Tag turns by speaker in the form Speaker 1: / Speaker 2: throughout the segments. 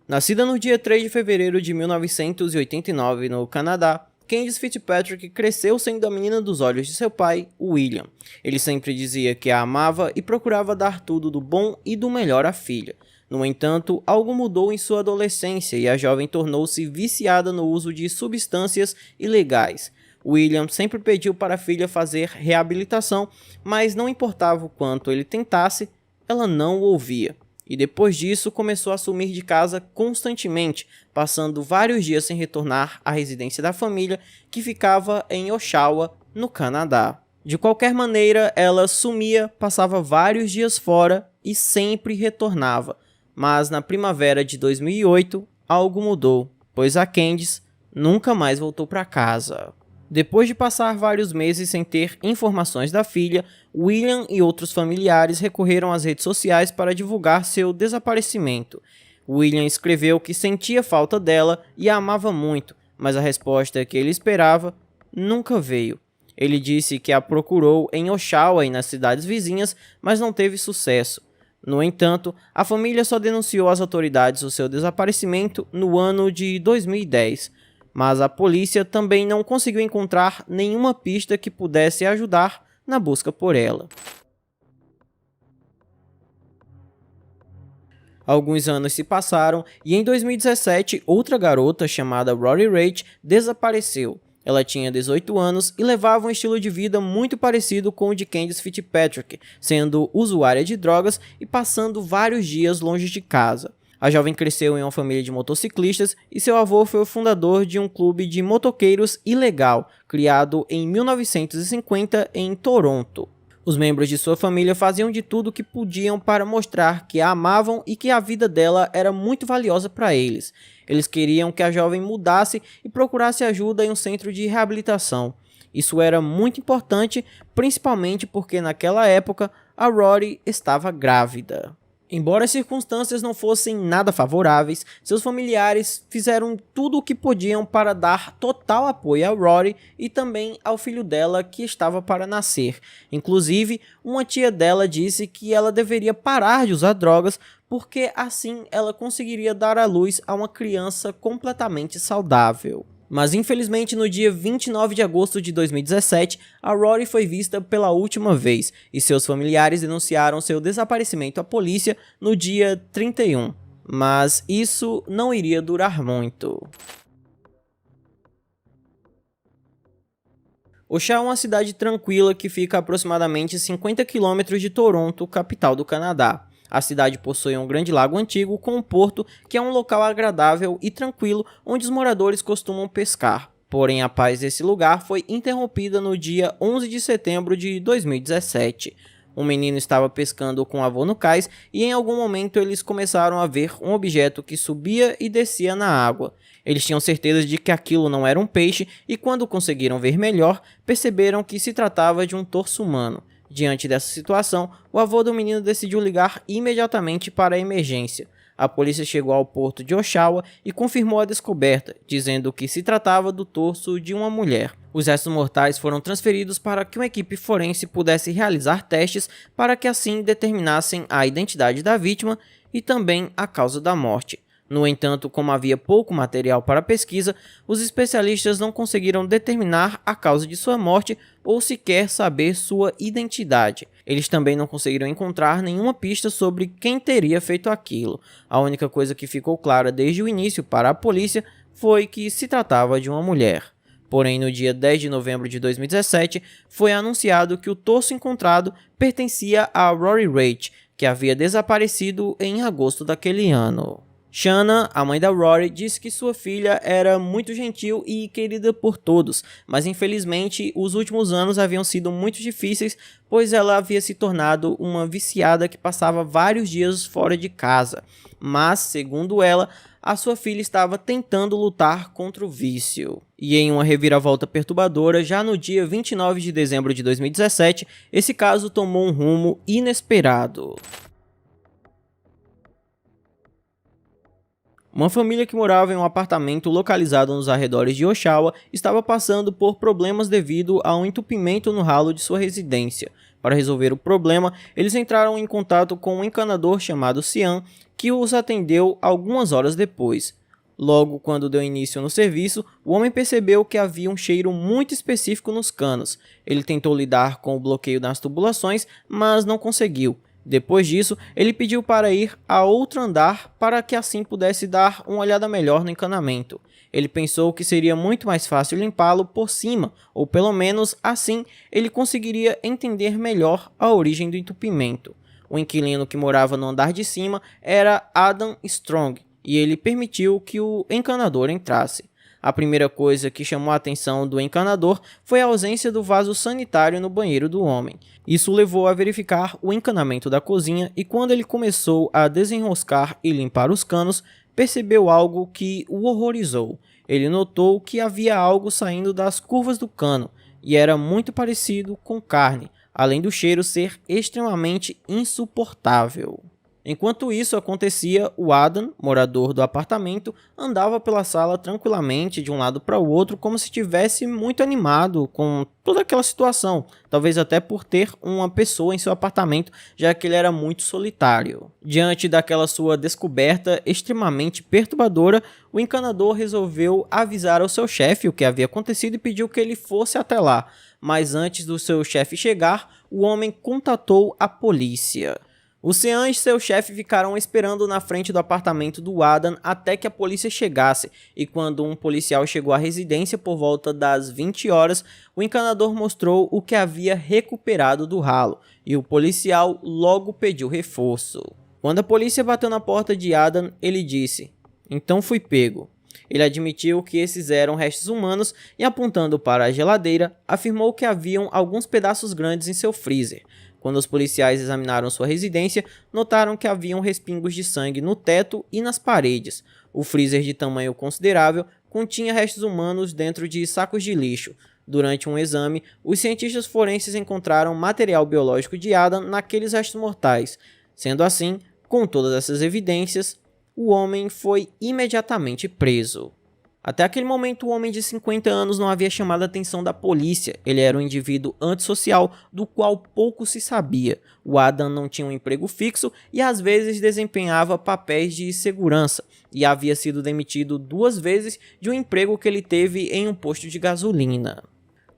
Speaker 1: Nascida no dia 3 de fevereiro de 1989 no Canadá, Candice Fitzpatrick cresceu sendo a menina dos olhos de seu pai, William. Ele sempre dizia que a amava e procurava dar tudo do bom e do melhor à filha. No entanto, algo mudou em sua adolescência e a jovem tornou-se viciada no uso de substâncias ilegais. William sempre pediu para a filha fazer reabilitação, mas não importava o quanto ele tentasse, ela não o ouvia. E depois disso começou a sumir de casa constantemente, passando vários dias sem retornar à residência da família, que ficava em Oshawa, no Canadá. De qualquer maneira, ela sumia, passava vários dias fora e sempre retornava. Mas na primavera de 2008, algo mudou, pois a Candice nunca mais voltou para casa. Depois de passar vários meses sem ter informações da filha, William e outros familiares recorreram às redes sociais para divulgar seu desaparecimento. William escreveu que sentia falta dela e a amava muito, mas a resposta que ele esperava nunca veio. Ele disse que a procurou em Oshawa e nas cidades vizinhas, mas não teve sucesso. No entanto, a família só denunciou às autoridades o seu desaparecimento no ano de 2010. Mas a polícia também não conseguiu encontrar nenhuma pista que pudesse ajudar na busca por ela. Alguns anos se passaram e em 2017 outra garota chamada Rory Rage desapareceu. Ela tinha 18 anos e levava um estilo de vida muito parecido com o de Candice Fitzpatrick, sendo usuária de drogas e passando vários dias longe de casa. A jovem cresceu em uma família de motociclistas e seu avô foi o fundador de um clube de motoqueiros ilegal, criado em 1950 em Toronto. Os membros de sua família faziam de tudo o que podiam para mostrar que a amavam e que a vida dela era muito valiosa para eles. Eles queriam que a jovem mudasse e procurasse ajuda em um centro de reabilitação. Isso era muito importante, principalmente porque naquela época a Rory estava grávida. Embora as circunstâncias não fossem nada favoráveis, seus familiares fizeram tudo o que podiam para dar total apoio a Rory e também ao filho dela que estava para nascer. Inclusive, uma tia dela disse que ela deveria parar de usar drogas porque assim ela conseguiria dar à luz a uma criança completamente saudável. Mas infelizmente no dia 29 de agosto de 2017, a Rory foi vista pela última vez e seus familiares denunciaram seu desaparecimento à polícia no dia 31. Mas isso não iria durar muito. Oshawa é uma cidade tranquila que fica a aproximadamente 50 km de Toronto, capital do Canadá. A cidade possui um grande lago antigo com um porto que é um local agradável e tranquilo onde os moradores costumam pescar. Porém, a paz desse lugar foi interrompida no dia 11 de setembro de 2017. Um menino estava pescando com o avô no cais e em algum momento eles começaram a ver um objeto que subia e descia na água. Eles tinham certeza de que aquilo não era um peixe e quando conseguiram ver melhor, perceberam que se tratava de um torso humano. Diante dessa situação, o avô do menino decidiu ligar imediatamente para a emergência. A polícia chegou ao porto de Oshawa e confirmou a descoberta, dizendo que se tratava do torso de uma mulher. Os restos mortais foram transferidos para que uma equipe forense pudesse realizar testes para que assim determinassem a identidade da vítima e também a causa da morte. No entanto, como havia pouco material para pesquisa, os especialistas não conseguiram determinar a causa de sua morte ou sequer saber sua identidade. Eles também não conseguiram encontrar nenhuma pista sobre quem teria feito aquilo. A única coisa que ficou clara desde o início para a polícia foi que se tratava de uma mulher. Porém, no dia 10 de novembro de 2017, foi anunciado que o torso encontrado pertencia a Rory Rage, que havia desaparecido em agosto daquele ano. Shanna, a mãe da Rory, disse que sua filha era muito gentil e querida por todos, mas infelizmente os últimos anos haviam sido muito difíceis, pois ela havia se tornado uma viciada que passava vários dias fora de casa. Mas, segundo ela, a sua filha estava tentando lutar contra o vício. E em uma reviravolta perturbadora, já no dia 29 de dezembro de 2017, esse caso tomou um rumo inesperado. Uma família que morava em um apartamento localizado nos arredores de Oshawa estava passando por problemas devido a um entupimento no ralo de sua residência. Para resolver o problema, eles entraram em contato com um encanador chamado Cian, que os atendeu algumas horas depois. Logo, quando deu início no serviço, o homem percebeu que havia um cheiro muito específico nos canos. Ele tentou lidar com o bloqueio nas tubulações, mas não conseguiu. Depois disso, ele pediu para ir a outro andar para que assim pudesse dar uma olhada melhor no encanamento. Ele pensou que seria muito mais fácil limpá-lo por cima, ou pelo menos assim ele conseguiria entender melhor a origem do entupimento. O inquilino que morava no andar de cima era Adam Strong, e ele permitiu que o encanador entrasse. A primeira coisa que chamou a atenção do encanador foi a ausência do vaso sanitário no banheiro do homem. Isso levou a verificar o encanamento da cozinha e quando ele começou a desenroscar e limpar os canos, percebeu algo que o horrorizou. Ele notou que havia algo saindo das curvas do cano e era muito parecido com carne, além do cheiro ser extremamente insuportável. Enquanto isso acontecia, o Adam, morador do apartamento, andava pela sala tranquilamente de um lado para o outro como se estivesse muito animado com toda aquela situação, talvez até por ter uma pessoa em seu apartamento, já que ele era muito solitário. Diante daquela sua descoberta extremamente perturbadora, o encanador resolveu avisar ao seu chefe o que havia acontecido e pediu que ele fosse até lá, mas antes do seu chefe chegar, o homem contatou a polícia. O Cian e seu chefe ficaram esperando na frente do apartamento do Adam até que a polícia chegasse, e quando um policial chegou à residência por volta das 20 horas, o encanador mostrou o que havia recuperado do ralo, e o policial logo pediu reforço. Quando a polícia bateu na porta de Adam, ele disse: "Então fui pego." Ele admitiu que esses eram restos humanos e, apontando para a geladeira, afirmou que haviam alguns pedaços grandes em seu freezer. Quando os policiais examinaram sua residência, notaram que haviam respingos de sangue no teto e nas paredes. O freezer, de tamanho considerável, continha restos humanos dentro de sacos de lixo. Durante um exame, os cientistas forenses encontraram material biológico de Adam naqueles restos mortais. Sendo assim, com todas essas evidências, o homem foi imediatamente preso. Até aquele momento, o homem de 50 anos não havia chamado a atenção da polícia. Ele era um indivíduo antissocial do qual pouco se sabia. O Adam não tinha um emprego fixo e às vezes desempenhava papéis de segurança, e havia sido demitido 2 vezes de um emprego que ele teve em um posto de gasolina.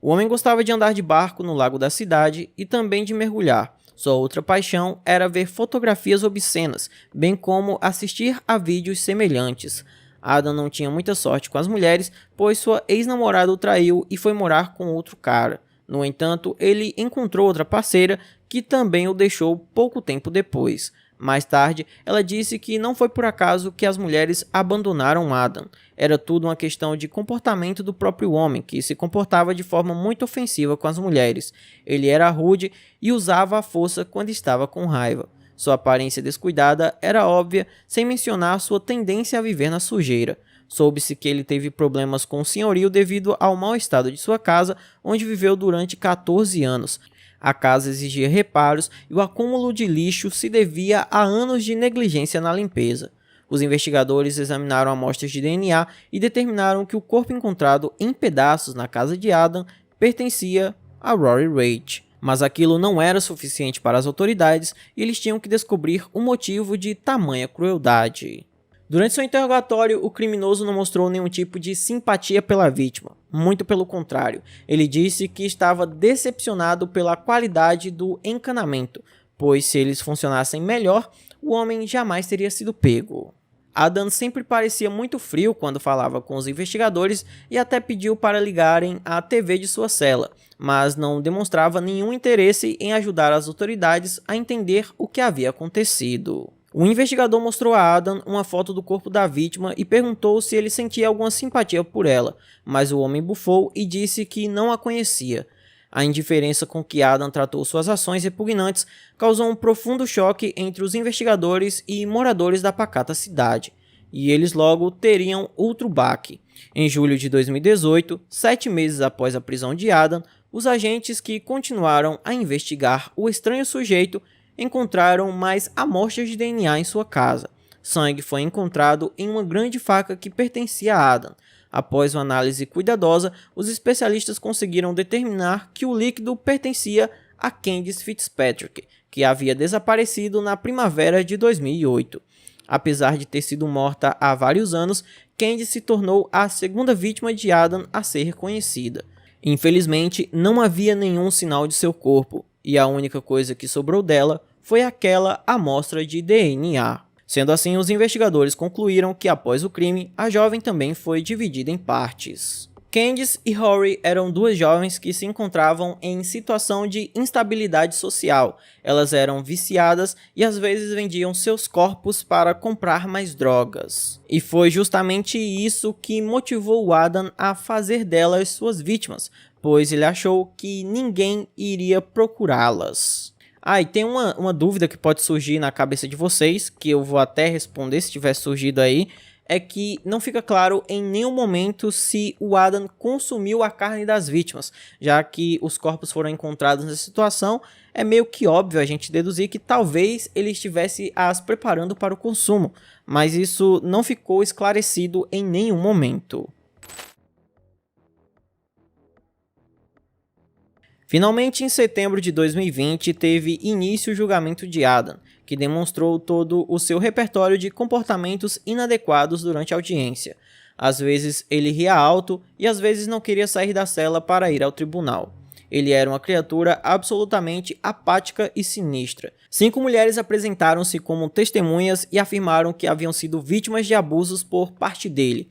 Speaker 1: O homem gostava de andar de barco no lago da cidade e também de mergulhar. Sua outra paixão era ver fotografias obscenas, bem como assistir a vídeos semelhantes. Adam não tinha muita sorte com as mulheres, pois sua ex-namorada o traiu e foi morar com outro cara. No entanto, ele encontrou outra parceira que também o deixou pouco tempo depois. Mais tarde, ela disse que não foi por acaso que as mulheres abandonaram Adam. Era tudo uma questão de comportamento do próprio homem, que se comportava de forma muito ofensiva com as mulheres. Ele era rude e usava a força quando estava com raiva. Sua aparência descuidada era óbvia, sem mencionar sua tendência a viver na sujeira. Soube-se que ele teve problemas com o senhorio devido ao mau estado de sua casa, onde viveu durante 14 anos. A casa exigia reparos e o acúmulo de lixo se devia a anos de negligência na limpeza. Os investigadores examinaram amostras de DNA e determinaram que o corpo encontrado em pedaços na casa de Adam pertencia a Rory Rage. Mas aquilo não era suficiente para as autoridades e eles tinham que descobrir o motivo de tamanha crueldade. Durante seu interrogatório, o criminoso não mostrou nenhum tipo de simpatia pela vítima. Muito pelo contrário, ele disse que estava decepcionado pela qualidade do encanamento, pois se eles funcionassem melhor, o homem jamais teria sido pego. Adam sempre parecia muito frio quando falava com os investigadores e até pediu para ligarem a TV de sua cela, mas não demonstrava nenhum interesse em ajudar as autoridades a entender o que havia acontecido. O investigador mostrou a Adam uma foto do corpo da vítima e perguntou se ele sentia alguma simpatia por ela, mas o homem bufou e disse que não a conhecia. A indiferença com que Adam tratou suas ações repugnantes causou um profundo choque entre os investigadores e moradores da pacata cidade, e eles logo teriam outro baque. Em julho de 2018, 7 meses após a prisão de Adam, os agentes que continuaram a investigar o estranho sujeito encontraram mais amostras de DNA em sua casa. Sangue foi encontrado em uma grande faca que pertencia a Adam. Após uma análise cuidadosa, os especialistas conseguiram determinar que o líquido pertencia a Candice Fitzpatrick, que havia desaparecido na primavera de 2008. Apesar de ter sido morta há vários anos, Candice se tornou a segunda vítima de Adam a ser reconhecida. Infelizmente, não havia nenhum sinal de seu corpo, e a única coisa que sobrou dela foi aquela amostra de DNA. Sendo assim, os investigadores concluíram que após o crime, a jovem também foi dividida em partes. Candice e Rory eram duas jovens que se encontravam em situação de instabilidade social. Elas eram viciadas e às vezes vendiam seus corpos para comprar mais drogas. E foi justamente isso que motivou Adam a fazer delas suas vítimas, pois ele achou que ninguém iria procurá-las. E tem uma dúvida que pode surgir na cabeça de vocês, que eu vou até responder se tiver surgido aí, é que não fica claro em nenhum momento se o Adam consumiu a carne das vítimas, já que os corpos foram encontrados nessa situação, é meio que óbvio a gente deduzir que talvez ele estivesse as preparando para o consumo, mas isso não ficou esclarecido em nenhum momento. Finalmente, em setembro de 2020, teve início o julgamento de Adam, que demonstrou todo o seu repertório de comportamentos inadequados durante a audiência. Às vezes ele ria alto e às vezes não queria sair da cela para ir ao tribunal. Ele era uma criatura absolutamente apática e sinistra. 5 mulheres apresentaram-se como testemunhas e afirmaram que haviam sido vítimas de abusos por parte dele.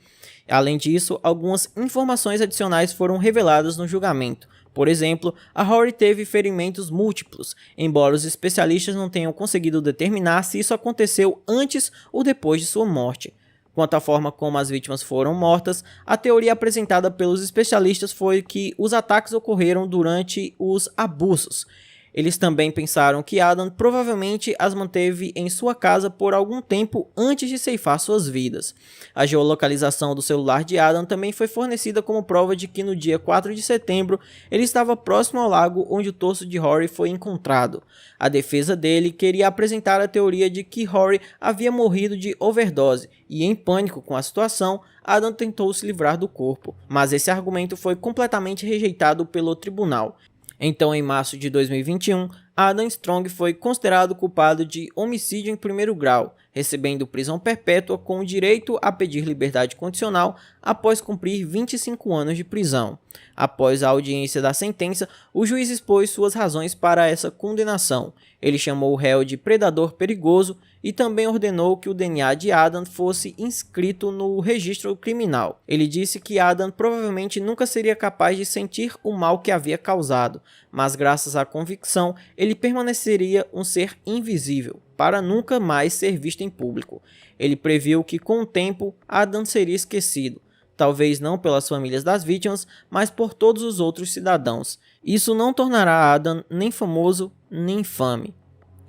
Speaker 1: Além disso, algumas informações adicionais foram reveladas no julgamento. Por exemplo, a Rory teve ferimentos múltiplos, embora os especialistas não tenham conseguido determinar se isso aconteceu antes ou depois de sua morte. Quanto à forma como as vítimas foram mortas, a teoria apresentada pelos especialistas foi que os ataques ocorreram durante os abusos. Eles também pensaram que Adam provavelmente as manteve em sua casa por algum tempo antes de ceifar suas vidas. A geolocalização do celular de Adam também foi fornecida como prova de que no dia 4 de setembro ele estava próximo ao lago onde o torso de Rory foi encontrado. A defesa dele queria apresentar a teoria de que Rory havia morrido de overdose e, em pânico com a situação, Adam tentou se livrar do corpo, mas esse argumento foi completamente rejeitado pelo tribunal. Então, em março de 2021, Adam Strong foi considerado culpado de homicídio em primeiro grau, recebendo prisão perpétua com direito a pedir liberdade condicional após cumprir 25 anos de prisão. Após a audiência da sentença, o juiz expôs suas razões para essa condenação. Ele chamou o réu de predador perigoso e também ordenou que o DNA de Adam fosse inscrito no registro criminal. Ele disse que Adam provavelmente nunca seria capaz de sentir o mal que havia causado, mas graças à convicção, ele permaneceria um ser invisível, para nunca mais ser visto em público. Ele previu que com o tempo, Adam seria esquecido, talvez não pelas famílias das vítimas, mas por todos os outros cidadãos. Isso não tornará Adam nem famoso, nem infame.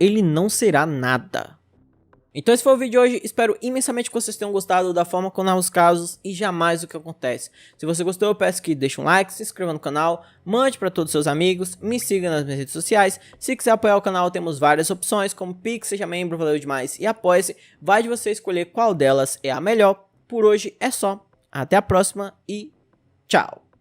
Speaker 1: Ele não será nada. Então esse foi o vídeo de hoje, espero imensamente que vocês tenham gostado da forma como narro os casos e jamais o que acontece. Se você gostou, eu peço que deixe um like, se inscreva no canal, mande para todos os seus amigos, me siga nas minhas redes sociais. Se quiser apoiar o canal, temos várias opções como Pix, seja membro, valeu demais e apoie-se. Vai de você escolher qual delas é a melhor. Por hoje é só, até a próxima e tchau!